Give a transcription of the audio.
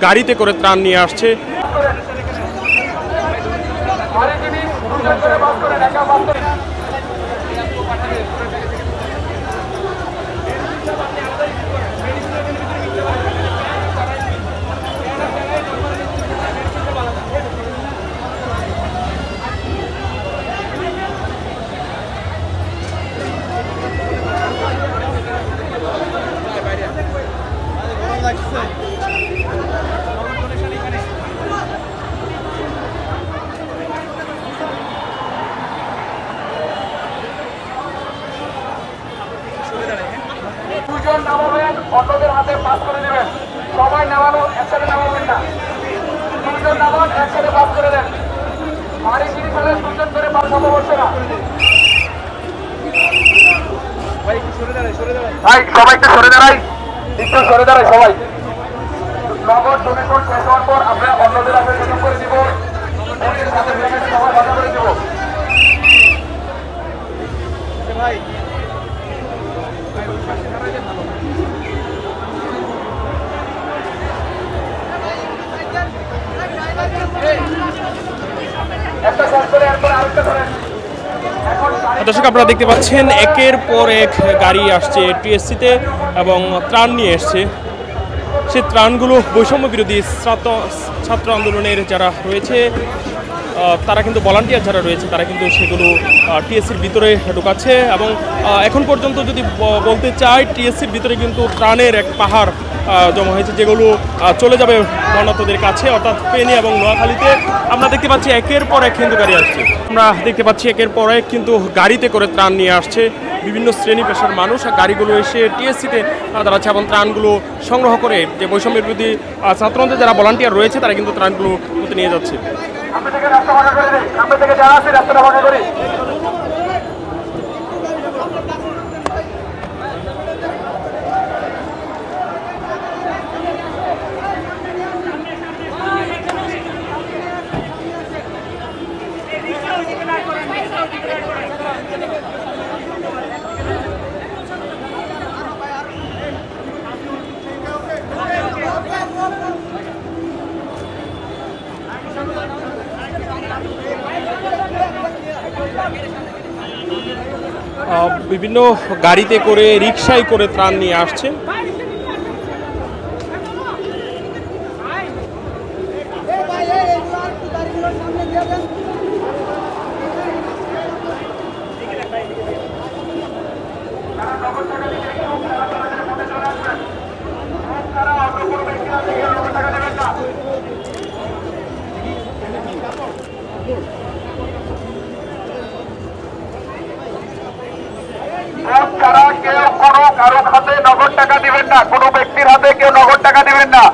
গাড়িতে করে ত্রাণ নিয়ে আসছে। অন্যদের হাতে পাস করে দিবেন। সবাই নামানো, একসাথে নামাবেন না। দুজন নামান, একসাথে পাস করে দেন। বাড়ি ফিরে ফেলে দুজন করে পাস হতে বসছে না। ভাই সবাই একটু সরে দাঁড়াই, একটু সরে দাঁড়াই সবাই। নগদ ডোনেশন শেষ হওয়ার পর আমরা অন্যদের হাতে সুযোগ করে দিব। সাথে সবাই ভাষা করে দিব। ভাই দর্শক, আপনারা দেখতে পাচ্ছেন একের পর এক গাড়ি আসছে টিএসসিতে এবং ত্রাণ নিয়ে এসছে। সেই ত্রাণগুলো বৈষম্য বিরোধী ছাত্র আন্দোলনের যারা রয়েছে, তারা কিন্তু ভলান্টিয়ার যারা রয়েছে তারা কিন্তু সেগুলো টিএসসির ভিতরে ঢোকাচ্ছে। এবং এখন পর্যন্ত যদি বলতে চাই, টিএসসির ভিতরে কিন্তু ত্রাণের এক পাহাড় জমা হয়েছে, যেগুলো চলে যাবে বন্যার্তদের কাছে, অর্থাৎ ফেনী এবং নোয়াখালীতে। আমরা দেখতে পাচ্ছি একের পর এক কিন্তু গাড়ি আসছে। আমরা দেখতে পাচ্ছি একের পর এক কিন্তু গাড়িতে করে ত্রাণ নিয়ে আসছে বিভিন্ন শ্রেণী পেশার মানুষ। আর গাড়িগুলো এসে টিএসসিতে দাঁড়াচ্ছে এবং ত্রাণগুলো সংগ্রহ করে যে বৈষম্য বিরোধী ছাত্র আন্দোলনের যারা ভলান্টিয়ার রয়েছে তারা কিন্তু ত্রাণগুলো নিয়ে যাচ্ছে। বিভিন্ন গাড়িতে করে, রিকশায় করে ত্রাণ নিয়ে আসছে। কারো হাতে নগদ টাকা দিবেন না, কোনো ব্যক্তির হাতে কেউ নগদ টাকা দিবেন না।